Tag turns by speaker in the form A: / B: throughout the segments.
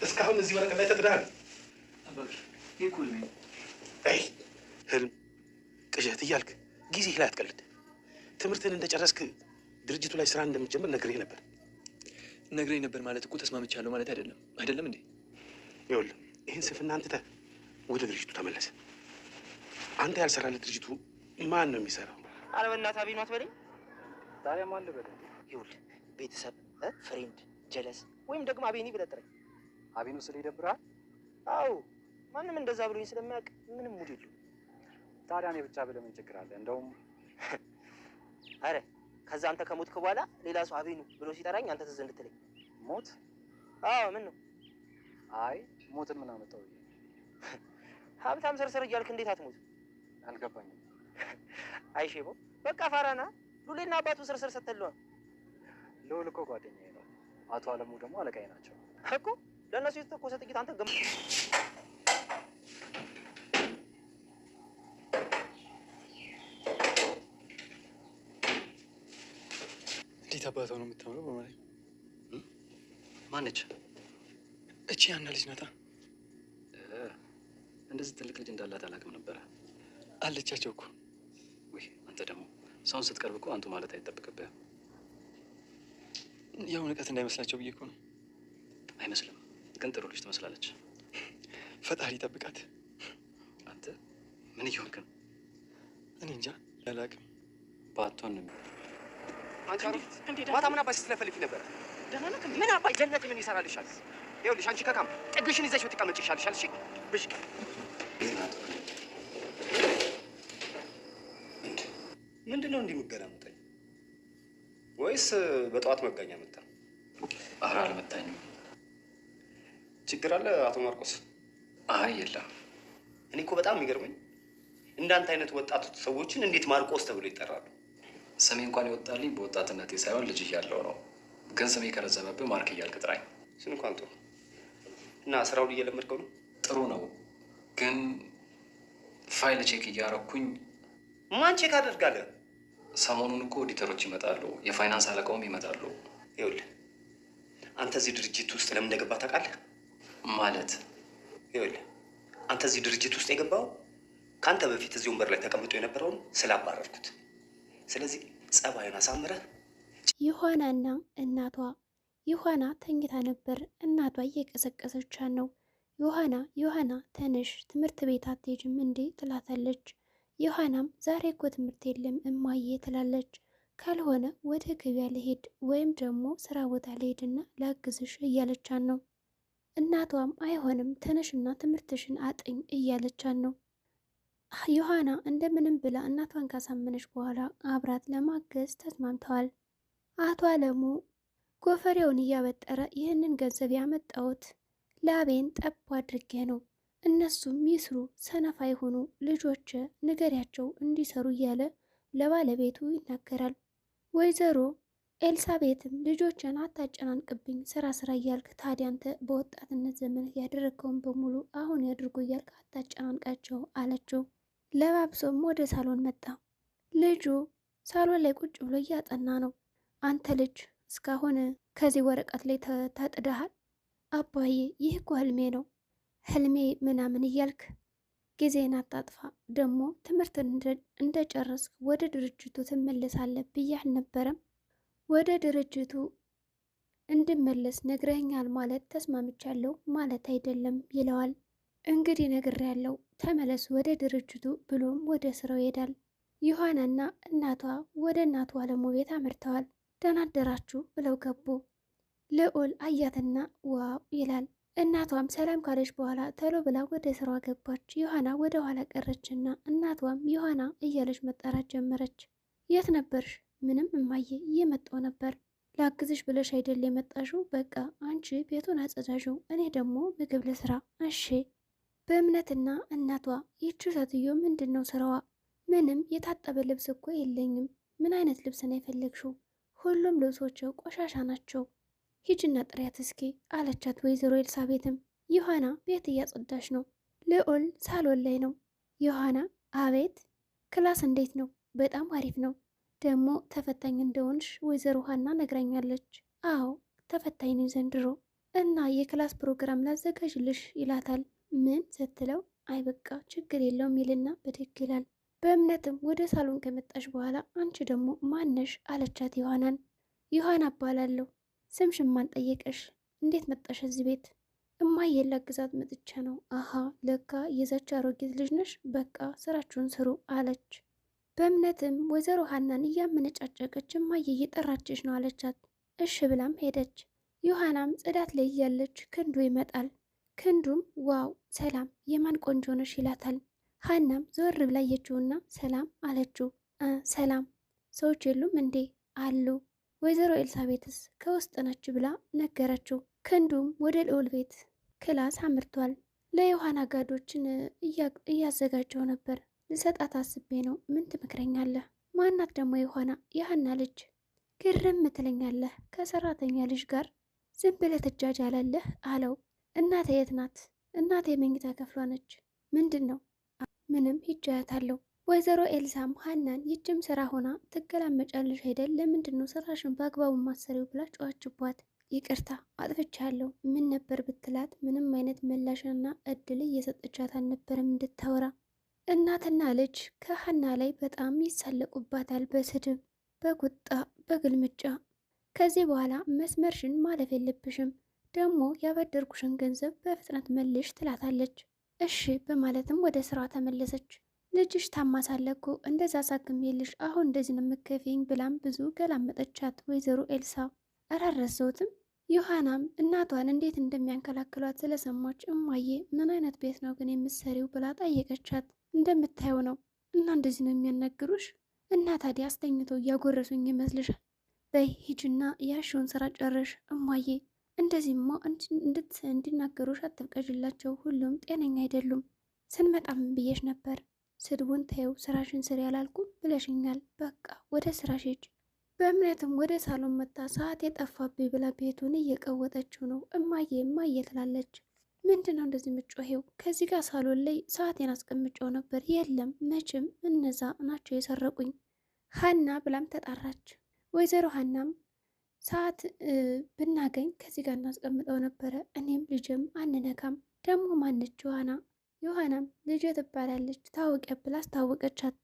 A: እስካሁን እዚህ ወረቀት ላይ ተጥደሃል።
B: አባቢ ይህ እኮ ህልሜ ነው።
A: አይ ህልም ቅዠት እያልክ ጊዜ ላይ አትቀልድ። ትምህርትን እንደጨረስክ ድርጅቱ ላይ ስራ እንደምትጀምር ነግሬህ ነበር።
B: ነግሬህ ነበር ማለት እኮ ተስማምቻለሁ ማለት አይደለም እንዴ?
A: ይኸውልህ ይህን ስንፍና አንትተህ ወደ ድርጅቱ ተመለሰ። አንተ ያልሰራለት ድርጅቱ ማን ነው የሚሰራው?
C: ኧረ በእናትህ አቤኑ አትበለኝ።
D: ታዲያ ማን ልበል?
C: ይኸውልህ ቤተሰብ፣ ፍሬንድ፣ ጀለስ ወይም ደግሞ አቤኒ ብለህ ጥረኝ።
D: አቤኑ ስለ ይደብርሃል?
C: አዎ ማንም እንደዛ ብሎኝ ስለሚያውቅ ምንም ሙድ የለውም።
D: ታዲያ እኔ ብቻ ብለህ ምን ችግር አለ? እንደውም
C: አረ ከዛ አንተ ከሞትክ በኋላ ሌላ ሰው አቤኑ ብሎ ሲጠራኝ አንተ ትዝ እንድትለኝ።
D: ሞት?
C: አዎ ምን ነው?
D: አይ ሞትን ምን አመጣው?
C: ሀብታም ሰርሰር እያልክ እንዴት አትሞት?
D: አልገባኝም።
C: አይ ሼቦ በቃ ፋራና ሉሌና አባቱ ስርስር ሰተልዋ።
D: ልውል እኮ ጓደኛዬ ነው። አቶ አለሙ ደግሞ አለቃዬ ናቸው
C: እኮ። ለእነሱ የተተኮሰ ጥቂት አንተ ገም
B: እንዴት አባቷ ነው የምታምረው? በማለት
D: ማነች?
B: እቺ ያና ልጅ ናታ።
D: እንደዚህ ትልቅ ልጅ እንዳላት አላውቅም ነበረ።
B: አለቻቸው እኮ።
D: ወይ አንተ ደግሞ ሰውን ስትቀርብ እኮ አንቱ ማለት አይጠበቅብህም።
B: ያው ንቀት እንዳይመስላቸው ብዬ እኮ ነው።
D: አይመስልም፣ ግን ጥሩ ልጅ ትመስላለች።
B: ፈጣሪ ይጠብቃት።
D: አንተ ምን እየሆንክ ነው?
B: እኔ እንጃ አላውቅም።
D: ባቷን ነው
C: ማታ ምን አባሽ ስትለፈልፊ ነበር? ምን አባሽ ጀነት ምን ይሰራልሻል? ይኸውልሽ አንቺ ከካም ጥግሽን ይዘሽ ብትቀመጭ ይሻልሻል። እሺ ብሽቅ
A: ምንድን ነው እንዲህ የምትገላምጠኝ? ወይስ በጠዋት መጋኛ መጣ?
D: ኧረ አልመታኝም።
A: ችግር አለ አቶ ማርቆስ?
D: አይ የለም።
A: እኔ እኮ በጣም የሚገርመኝ እንዳንተ አይነት ወጣት ሰዎችን እንዴት ማርቆስ ተብሎ ይጠራሉ?
D: ስሜ እንኳን የወጣልኝ በወጣትነቴ ሳይሆን ልጅ እያለሁ ነው። ግን ስሜ ከረዘመብህ ማርክ እያልክ ጥራኝ።
A: እሱን እንኳን ጥሩ እና ስራውን እየለመድከው ነው?
D: ጥሩ ነው፣ ግን ፋይል ቼክ እያረኩኝ።
A: ማን ቼክ አደርጋለህ?
D: ሰሞኑን እኮ ኦዲተሮች ይመጣሉ፣ የፋይናንስ አለቃውም ይመጣሉ።
A: ይኸውልህ አንተ እዚህ ድርጅት ውስጥ ለምን እንደገባህ ታውቃለህ?
D: ማለት
A: ይኸውልህ አንተ እዚህ ድርጅት ውስጥ የገባው ከአንተ በፊት እዚህ ወንበር ላይ ተቀምጦ የነበረውን ስላባረርኩት። ስለዚህ ጸባዩን አሳምረህ።
E: ዮሐናና እናቷ ዮሐና ተኝታ ነበር። እናቷ እየቀሰቀሰቻት ነው። ዮሐና ተነሽ፣ ትምህርት ቤት አትሄጂም እንዴ ትላታለች። ዮሐናም ዛሬ እኮ ትምህርት የለም እማዬ ትላለች። ካልሆነ ወደ ገበያ ልሄድ ወይም ደግሞ ስራ ቦታ ልሄድና ላግዝሽ እያለቻት ነው። እናቷም አይሆንም ተነሽና ትምህርትሽን አጥኝ እያለቻት ነው። ዮሐና እንደምንም ብላ እናቷን ካሳመነች በኋላ አብራት ለማገዝ ተስማምተዋል። አቶ አለሙ ጎፈሬውን እያበጠረ ይህንን ገንዘብ ያመጣሁት ላቤን ጠብ አድርጌ ነው፣ እነሱም ይስሩ፣ ሰነፍ አይሆኑ፣ ልጆች ንገሪያቸው እንዲሰሩ እያለ ለባለቤቱ ይናገራል። ወይዘሮ ኤልሳቤትም ልጆችን አታጨናንቅብኝ፣ ስራ እያልክ ታዲያ አንተ በወጣትነት ዘመን ያደረገውን በሙሉ አሁን ያድርጉ እያልክ አታጨናንቃቸው አለችው። ለባብሶም ወደ ሳሎን መጣ። ልጁ ሳሎን ላይ ቁጭ ብሎ እያጠና ነው። አንተ ልጅ እስካሁን ከዚህ ወረቀት ላይ ታጥደሃል? አባዬ ይህ እኮ ህልሜ ነው፣ ህልሜ ምናምን እያልክ ጊዜን አታጥፋ። ደግሞ ትምህርት እንደጨረስክ ወደ ድርጅቱ ትመለሳለህ ብዬ አልነበረም? ወደ ድርጅቱ እንድመለስ ነግረኸኛል ማለት ተስማምቻለሁ ማለት አይደለም ይለዋል። እንግዲህ ነግሬያለሁ፣ ተመለስ ወደ ድርጅቱ ብሎም ወደ ስራው ይሄዳል። ዮሐናና እናቷ ወደ እናቱ አለሙ ቤት አምርተዋል። ደህና አደራችሁ ብለው ገቡ። ልዑል አያትና ዋው ይላል። እናቷም ሰላም ካለች በኋላ ተሎ ብላ ወደ ስራዋ ገባች። ዮሐና ወደ ኋላ ቀረችና እናቷም ዮሐና እያለች መጣራት ጀመረች። የት ነበርሽ? ምንም እማዬ እየመጣሁ ነበር። ላግዝሽ ብለሽ አይደል የመጣሽው? በቃ አንቺ ቤቱን አጸዳዥው፣ እኔ ደግሞ ምግብ ልስራ። እሺ። በእምነትና እናቷ ይቺ ሴትዮ ምንድን ነው ስራዋ? ምንም የታጠበ ልብስ እኮ የለኝም። ምን አይነት ልብስ ነው የፈለግሽው? ሁሉም ልብሶች ቆሻሻ ናቸው። ሂጅና ጥሪያት እስኪ አለቻት ወይዘሮ ኤልሳቤትም። ዮሐና ቤት እያጸዳች ነው። ልዑል ሳሎን ላይ ነው። ዮሐና አቤት፣ ክላስ እንዴት ነው? በጣም አሪፍ ነው። ደግሞ ተፈታኝ እንደሆንሽ ወይዘሮ ሀና ነግራኛለች። አዎ ተፈታኝ ነኝ ዘንድሮ። እና የክላስ ፕሮግራም ላዘጋጅልሽ ይላታል። ምን ስትለው አይ በቃ ችግር የለውም ይልና ብድግ ይላል። በእምነትም ወደ ሳሎን ከመጣሽ በኋላ አንቺ ደግሞ ማነሽ አለቻት ዮሐናን። ዮሐና እባላለሁ። ስምሽን ማን ጠየቀሽ? እንዴት መጣሽ እዚህ ቤት? እማዬን ላግዛት መጥቻ ነው። አሃ ለካ የዛች አሮጊት ልጅ ነሽ። በቃ ስራችሁን ስሩ አለች። በእምነትም ወይዘሮ ሀናን እያመነጫጨቀች እማዬ እየጠራችሽ ነው አለቻት። እሽ ብላም ሄደች። ዮሐናም ጽዳት ላይ እያለች ክንዱ ይመጣል። ክንዱም ዋው ሰላም የማን ቆንጆ ነሽ ይላታል። ሀናም ዞር ብላ አየችውና ሰላም አለችው። ሰላም ሰዎች የሉም እንዴ? አሉ። ወይዘሮ ኤልሳቤትስ ከውስጥ ነች ብላ ነገረችው። ክንዱም ወደ ልዑል ቤት ክላስ አምርቷል። ለዮሐና ጋዶችን እያዘጋጀው ነበር። ልሰጣት አስቤ ነው። ምን ትመክረኛለህ? ማናት ደግሞ ዮሐና? የሀና ልጅ። ግርም ትለኛለህ። ከሰራተኛ ልጅ ጋር ዝም ብለህ ትጃጃላለህ አለው። እናቴ የት ናት? እናቴ የመኝታ ክፍሏ ነች። ምንድን ነው? ምንም ሂጃያታለሁ። ወይዘሮ ኤልሳም ሀናን ይችም ስራ ሆና ትገላመጫለሽ አይደል? ለምንድን ነው ስራሽን በአግባቡ ማሰሪው ብላ ጨዋችቧት። ይቅርታ አጥፍቻለሁ ምን ነበር ብትላት ምንም አይነት ምላሽና እድል እየሰጠቻት አልነበረም እንድታወራ። እናትና ልጅ ከሀና ላይ በጣም ይሳለቁባታል፣ በስድብ በቁጣ በግልምጫ። ከዚህ በኋላ መስመርሽን ማለፍ የለብሽም፣ ደግሞ ያበደርኩሽን ገንዘብ በፍጥነት መልሽ ትላታለች። እሺ በማለትም ወደ ስራ ተመለሰች። ልጅሽ ታማሳለኩ እንደዛ ሳክሜልሽ አሁን እንደዚህ ነው የምትከፊኝ ብላም ብዙ ገላመጠቻት ወይዘሮ ኤልሳ። አላረሰውትም። ዮሐናም እናቷን እንዴት እንደሚያንከላክሏት ስለሰማች እማዬ ምን አይነት ቤት ነው ግን የምትሰሪው ብላ ጠየቀቻት። እንደምታየው ነው እና እንደዚህ ነው የሚያናግሩሽ? እና ታዲያ አስተኝተው እያጎረሱኝ ይመስልሻል? በይ ሂጅና ያሽውን ስራ ጨርሽ እማዬ። እንደዚህማ እንዲናገሩሽ አትፍቀጅላቸው፣ ሁሉም ጤነኛ አይደሉም። ስንመጣም ብዬሽ ነበር። ስድቡን ተይው፣ ስራሽን ስሪ ያላልኩም ብለሽኛል። በቃ ወደ ስራሽ ሂጅ። በእምነትም ወደ ሳሎን መጣ። ሰዓት የጠፋብኝ ብላ ቤቱን እየቀወጠችው ነው። እማዬ እማዬ ትላለች። ምንድን ነው እንደዚህ የምትጮሄው? ከዚህ ጋር ሳሎን ላይ ሰዓቴን አስቀምጨው ነበር። የለም መቼም እነዛ ናቸው የሰረቁኝ ሀና ብላም ተጣራች። ወይዘሮ ሀናም ሰዓት ብናገኝ ከዚህ ጋር እናስቀምጠው ነበረ፣ እኔም ልጅም አንነካም። ደግሞ ማነች ዮሐና? ዮሐናም ልጅ ትባላለች ታወቂያ ብላ አስታወቀቻት።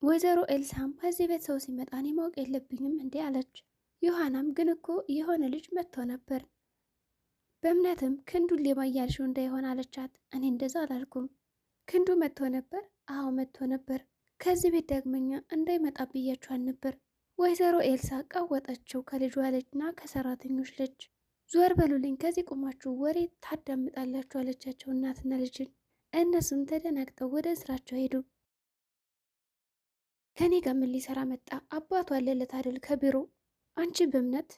E: ወይዘሮ ኤልሳም ከዚህ ቤት ሰው ሲመጣ እኔ ማወቅ የለብኝም እንዴ አለች። ዮሐናም ግን እኮ የሆነ ልጅ መጥቶ ነበር። በእምነትም ክንዱን ሌባ እያልሽው እንዳይሆን አለቻት። እኔ እንደዛ አላልኩም። ክንዱ መጥቶ ነበር? አዎ መጥቶ ነበር። ከዚህ ቤት ዳግመኛ እንዳይመጣ ብያችኋል ነበር። ወይዘሮ ኤልሳ ቀወጠችው ከልጇ ልጅና ከሰራተኞች ልጅ። ዞር በሉልኝ፣ ከዚህ ቁማችሁ ወሬ ታዳምጣላችሁ አለቻቸው እናትና ልጅን። እነሱም ተደናግጠው ወደ ስራቸው ሄዱ። ከኔ ጋር ምን ሊሰራ መጣ? አባቱ አለለት አይደል ከቢሮ። አንቺ በእምነት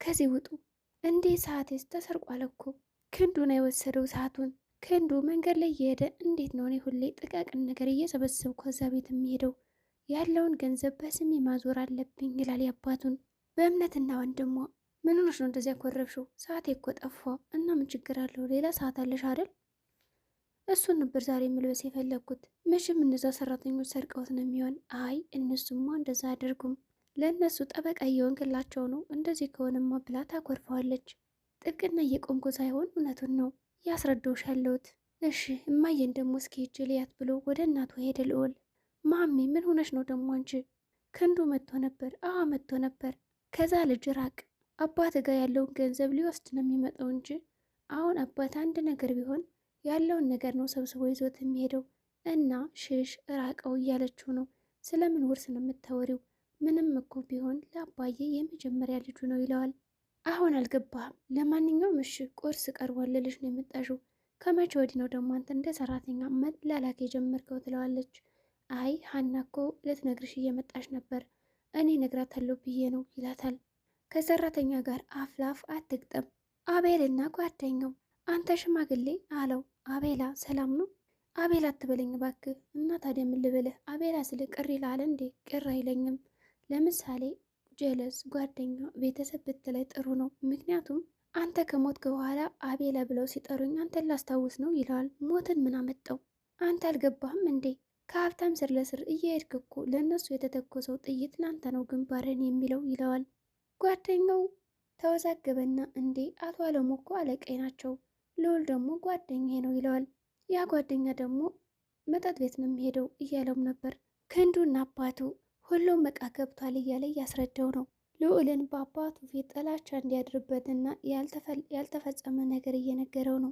E: ከዚህ ውጡ። እንዴ ሰዓቴስ ተሰርቋል እኮ። ክንዱ ነው የወሰደው ሰዓቱን። ክንዱ መንገድ ላይ እየሄደ እንዴት ነው እኔ ሁሌ ጥቃቅን ነገር እየሰበሰብኩ ከዛ ቤት የሚሄደው? ያለውን ገንዘብ በስሜ ማዞር አለብኝ ይላል ያባቱን። በእምነትና ወንድሟ ምን ሆነሽ ነው እንደዚያ ኮረብሽው? ሰዓቴ እኮ ጠፋ እና ምን ችግር አለው? ሌላ ሰዓት አለሽ አይደል? እሱን ነበር ዛሬ መልበስ የፈለግኩት። መቼም እነዛ ሰራተኞች ሰርቀውት ነው የሚሆን። አይ እነሱማ እንደዛ አያደርጉም፣ ለእነሱ ጠበቃ እየሆንክላቸው ነው። እንደዚህ ከሆነማ ብላ ታኮርፈዋለች። ጥብቅና እየቆምኩ ሳይሆን እውነቱን ነው ያስረዳውሽ ያለሁት። እሺ እማዬን ደግሞ እስኪ ሂጅ ልያት ብሎ ወደ እናቱ ሄደ ልዑል። ማሚ ምን ሆነሽ ነው ደግሞ አንቺ? ክንዱ መጥቶ ነበር። አዎ መጥቶ ነበር። ከዛ ልጅ ራቅ። አባት ጋር ያለውን ገንዘብ ሊወስድ ነው የሚመጣው እንጂ አሁን አባት አንድ ነገር ቢሆን ያለውን ነገር ነው ሰብስቦ ይዞት የሚሄደው። እና ሽሽ ራቀው እያለችው ነው። ስለምን ውርስ ነው የምታወሪው? ምንም እኮ ቢሆን ለአባዬ የመጀመሪያ ልጁ ነው ይለዋል። አሁን አልገባህም። ለማንኛውም እሺ ቁርስ ቀርቧል ልልሽ ነው የመጣሽው። ከመቼ ወዲህ ነው ደግሞ አንተ እንደ ሰራተኛ መላላክ የጀመርከው? ትለዋለች። አይ ሀና እኮ ልትነግርሽ እየመጣሽ ነበር፣ እኔ ነግራታለሁ ብዬ ነው ይላታል። ከሰራተኛ ጋር አፍላፍ አትግጠም። አቤልና ጓደኛው አንተ ሽማግሌ አለው። አቤላ ሰላም ነው? አቤላ አትበለኝ እባክህ። እና ታዲያ ምን ልበልህ? አቤላ ስል ቅር ይላል እንዴ? ቅር አይለኝም። ለምሳሌ ጀለስ፣ ጓደኛ፣ ቤተሰብ ብትላይ ጥሩ ነው። ምክንያቱም አንተ ከሞትክ በኋላ አቤላ ብለው ሲጠሩኝ አንተን ላስታውስ ነው ይለዋል። ሞትን ምን አመጣው? አንተ አልገባህም እንዴ? ከሀብታም ስር ለስር እየሄድክ እኮ ለእነሱ የተተኮሰው ጥይት ለአንተ ነው ግንባርን የሚለው ይለዋል። ጓደኛው ተወዛገበና እንዴ አቶ አለሙ እኮ አለቃዬ ናቸው፣ ልዑል ደግሞ ጓደኛዬ ነው ይለዋል። ያ ጓደኛ ደግሞ መጠጥ ቤት ነው የሚሄደው እያለውም ነበር። ክንዱና አባቱ ሁሉም እቃ ገብቷል እያለ እያስረዳው ነው። ልዑልን በአባቱ ፊት ጥላቻ እንዲያድርበትና ያልተፈጸመ ነገር እየነገረው ነው።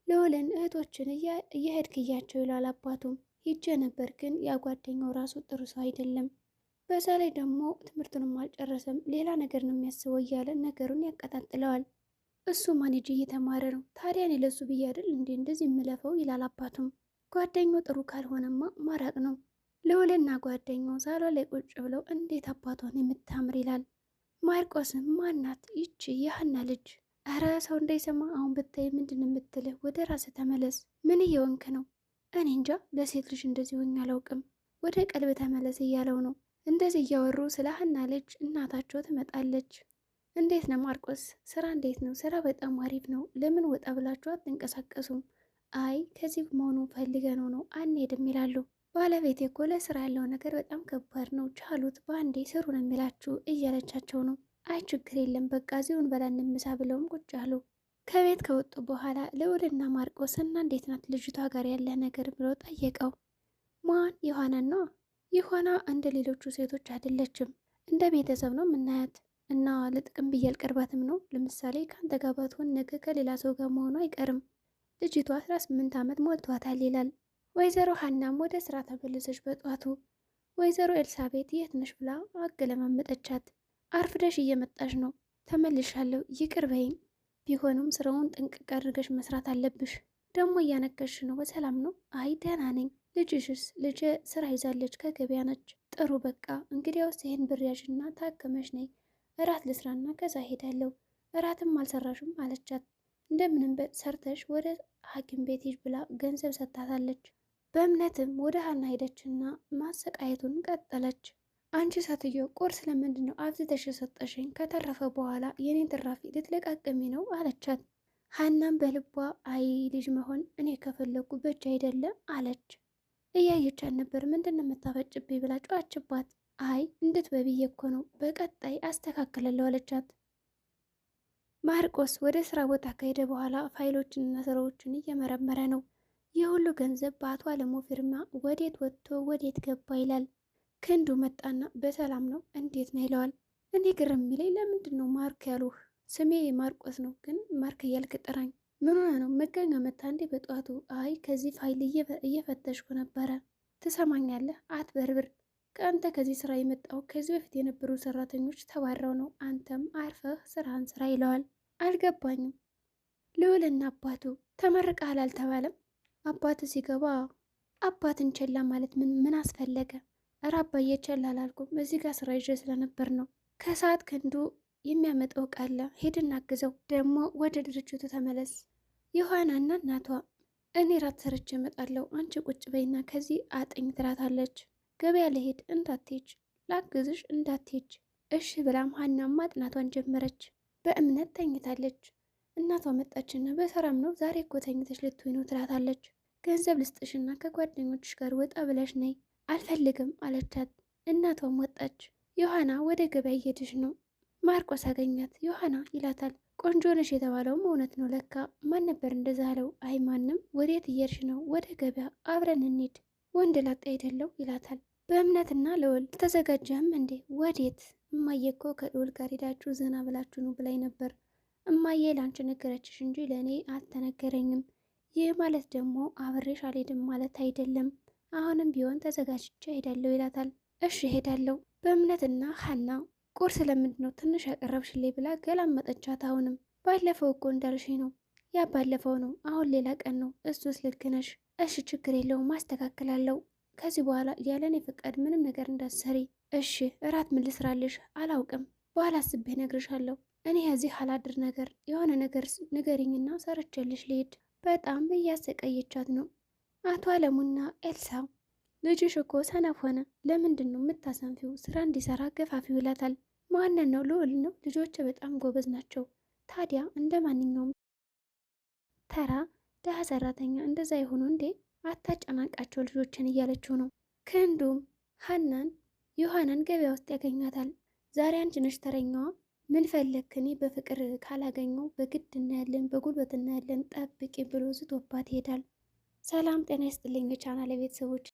E: ልዑልን እህቶችን እየሄድክ እያቸው ይላል አባቱም። ሂጄ ነበር ግን ያ ጓደኛው ራሱ ጥሩ ሰው አይደለም፣ በዛ ላይ ደግሞ ትምህርቱንም አልጨረሰም፣ ሌላ ነገር ነው የሚያስበው እያለ ነገሩን ያቀጣጥለዋል። እሱ ማኔጅ እየተማረ ነው። ታዲያ እኔ ለሱ ብዬ አይደል እንዴ እንደዚህ የምለፈው ይላል አባቱም። ጓደኛው ጥሩ ካልሆነማ ማራቅ ነው። ልዑልና ጓደኛው ሳሎን ላይ ቁጭ ብለው እንዴት አባቷን የምታምር ይላል። ማርቆስም ማናት ይቺ የሀና ልጅ? እረ ሰው እንዳይሰማ አሁን ብታይ ምንድን የምትልህ? ወደ ራስህ ተመለስ። ምን እየወንክ ነው? እኔ እንጃ ለሴት ልጅ እንደዚህ ሆኜ አላውቅም። ወደ ቀልብ ተመለስ እያለው ነው። እንደዚህ እያወሩ ስለ ሀና ልጅ እናታቸው ትመጣለች። እንዴት ነው ማርቆስ? ስራ እንዴት ነው? ስራ በጣም አሪፍ ነው። ለምን ወጣ ብላችሁ አትንቀሳቀሱም? አይ ከዚህ መሆኑ ፈልገ ነው አንሄድም ይላሉ። ባለቤቴ እኮ ለስራ ያለው ነገር በጣም ከባድ ነው፣ ቻሉት፣ በአንዴ ስሩ ነው የሚላችሁ እያለቻቸው ነው። አይ ችግር የለም በቃ እዚሁን በላ እንምሳ ብለውም ቁጭ አሉ። ከቤት ከወጡ በኋላ ልዑልና ማርቆስ እና እንዴት ናት ልጅቷ ጋር ያለ ነገር ብሎ ጠየቀው። ማን? ዮሐናን ነው። ዮሐና እንደ ሌሎቹ ሴቶች አይደለችም፣ እንደ ቤተሰብ ነው የምናያት እና ለጥቅም ብዬ አልቀርባትም ነው። ለምሳሌ ከአንተ ጋር ባትሆን ነገ ከሌላ ሰው ጋር መሆኑ አይቀርም። ልጅቷ 18 ዓመት ሞልቷታል ይላል። ወይዘሮ ሀናም ወደ ስራ ተመለሰች በጧቱ። ወይዘሮ ኤልሳቤት የት ነሽ ብላ አገለማመጠቻት። አርፍደሽ እየመጣሽ ነው። ተመልሻለሁ፣ ይቅር በይኝ። ቢሆንም ስራውን ጥንቅቅ አድርገሽ መስራት አለብሽ። ደግሞ እያነከሽ ነው። በሰላም ነው? አይ ደህና ነኝ። ልጅሽስ? ልጄ ስራ ይዛለች፣ ከገበያ ነች። ጥሩ በቃ እንግዲያውስ ይህን ብር ያዥና ታከመሽ ነይ። እራት ልስራና ከዛ ሄዳለሁ። እራትም አልሰራሽም አለቻት። እንደምንም ሰርተሽ ወደ ሐኪም ቤት ሂጅ ብላ ገንዘብ ሰጥታታለች። በእምነትም ወደ ሀና ሄደችና ማሰቃየቱን ቀጠለች። አንቺ ሴትዮ ቁርስ ለምንድን ነው አብዝተሽ የሰጠሽኝ? ከተረፈ በኋላ የኔን ትራፊ ልትለቃቅሚ ነው አለቻት። ሀናም በልቧ አይ ልጅ መሆን እኔ ከፈለኩ በእጅ አይደለም አለች። እያየቻት ነበር። ምንድን ነው የምታፈጭብኝ ብላ ጮኸችባት። አይ እንድትበብዬ እኮ ነው፣ በቀጣይ አስተካክላለሁ አለቻት። ማርቆስ ወደ ስራ ቦታ ከሄደ በኋላ ፋይሎችንና ስራዎችን እየመረመረ ነው። የሁሉ ገንዘብ በአቶ አለሙ ፊርማ ወዴት ወጥቶ ወዴት ገባ ይላል። ክንዱ መጣና በሰላም ነው እንዴት ነው ይለዋል። እኔ ግርም የሚለኝ ለምንድን ነው ማርክ ያሉህ? ስሜ ማርቆስ ነው ግን ማርክ እያልክ ጥራኝ። ምን ሆነ ነው? መገኛ መታ እንዴ በጠዋቱ? አይ ከዚህ ፋይል እየፈተሽኩ ነበረ። ትሰማኛለህ? አትበርብር። ከአንተ ከዚህ ስራ የመጣው ከዚህ በፊት የነበሩ ሰራተኞች ተባረው ነው። አንተም አርፈህ ስራህን ስራ ይለዋል። አልገባኝም። ልዑልና አባቱ ተመርቀሃል አልተባለም? አባት ሲገባ አባትን ቸላ ማለት ምን አስፈለገ? እረ አባዬ ቸላ አላልኩም፣ እዚህ ጋር ስራ ይዤ ስለነበር ነው። ከሰዓት ክንዱ የሚያመጣው ቃለ ሄድና አግዘው፣ ደግሞ ወደ ድርጅቱ ተመለስ። ዮሐናና እናቷ እኔ ራት ሰርቼ እመጣለሁ፣ አንቺ ቁጭ በይና ከዚህ አጥኝ ትላታለች። ገበያ ለሄድ እንዳትሄጅ፣ ላግዝሽ እንዳትሄጅ። እሺ ብላም ሀናም ማጥናቷን ጀመረች። በእምነት ተኝታለች። እናቷ መጣችና በሰላም ነው? ዛሬ እኮ ተኝተሽ ልትውይ ነው ትላታለች። ገንዘብ ልስጥሽና ከጓደኞችሽ ጋር ወጣ ብለሽ ነይ። አልፈልግም አለቻት። እናቷም ወጣች። ዮሐና ወደ ገበያ እየሄደች ነው። ማርቆስ አገኛት። ዮሐና ይላታል። ቆንጆ ነሽ የተባለውም እውነት ነው ለካ። ማን ነበር እንደዛ አለው? አይ ማንም። ወዴት እየሄድሽ ነው? ወደ ገበያ፣ አብረን እንሂድ። ወንድ ላጤ አይደለው ይላታል። በእምነትና ልዑል ተዘጋጀህም እንዴ? ወዴት? እማዬ እኮ ከልዑል ጋር ሄዳችሁ ዘና ብላችሁ ነው ብላኝ ነበር። እማዬ ላንቺ ነገረችሽ እንጂ ለእኔ አልተነገረኝም። ይህ ማለት ደግሞ አብሬሽ አልሄድም ማለት አይደለም። አሁንም ቢሆን ተዘጋጅቼ ሄዳለሁ ይላታል። እሺ ሄዳለሁ። በእምነትና ሀና ቁርስ ለምንድን ነው ትንሽ ያቀረብሽልኝ ብላ ገላመጠቻት። አሁንም ባለፈው እኮ እንዳልሽኝ ነው። ያ ባለፈው ነው፣ አሁን ሌላ ቀን ነው። እሱስ ልክ ነሽ። እሺ ችግር የለውም ማስተካከላለሁ። ከዚህ በኋላ ያለኔ ፈቃድ ምንም ነገር እንዳትሰሪ እሺ። እራት ምን ልስራልሽ? አላውቅም፣ በኋላ አስቤ እነግርሻለሁ። እኔ እዚህ አላድር ነገር የሆነ ነገር ንገሪኝና ሰርቼልሽ ልሄድ። በጣም እያሰቀየቻት ነው። አቶ አለሙና ኤልሳ ልጅሽ እኮ ሰነፍ ሆነ፣ ለምንድን ነው የምታሰንፊው? ስራ እንዲሰራ ገፋፊው ይላታል። ማንን ነው? ልዑል ነው። ልጆች በጣም ጎበዝ ናቸው። ታዲያ እንደ ማንኛውም ተራ ደሃ ሰራተኛ እንደዛ የሆኑ እንዴ? አታጨናንቃቸው ልጆችን እያለችው ነው። ክንዱም ዮሐናን ገበያ ውስጥ ያገኛታል። ዛሬ አንቺ ነሽ ተረኛዋ፣ ምን ፈለክ? እኔ በፍቅር ካላገኘው በግድ እናያለን፣ በጉልበት እናያለን፣ ጠብቂ ብሎ ዝቶባት ይሄዳል። ሰላም ጤና ይስጥልኝ የቻናሌ ቤተሰቦች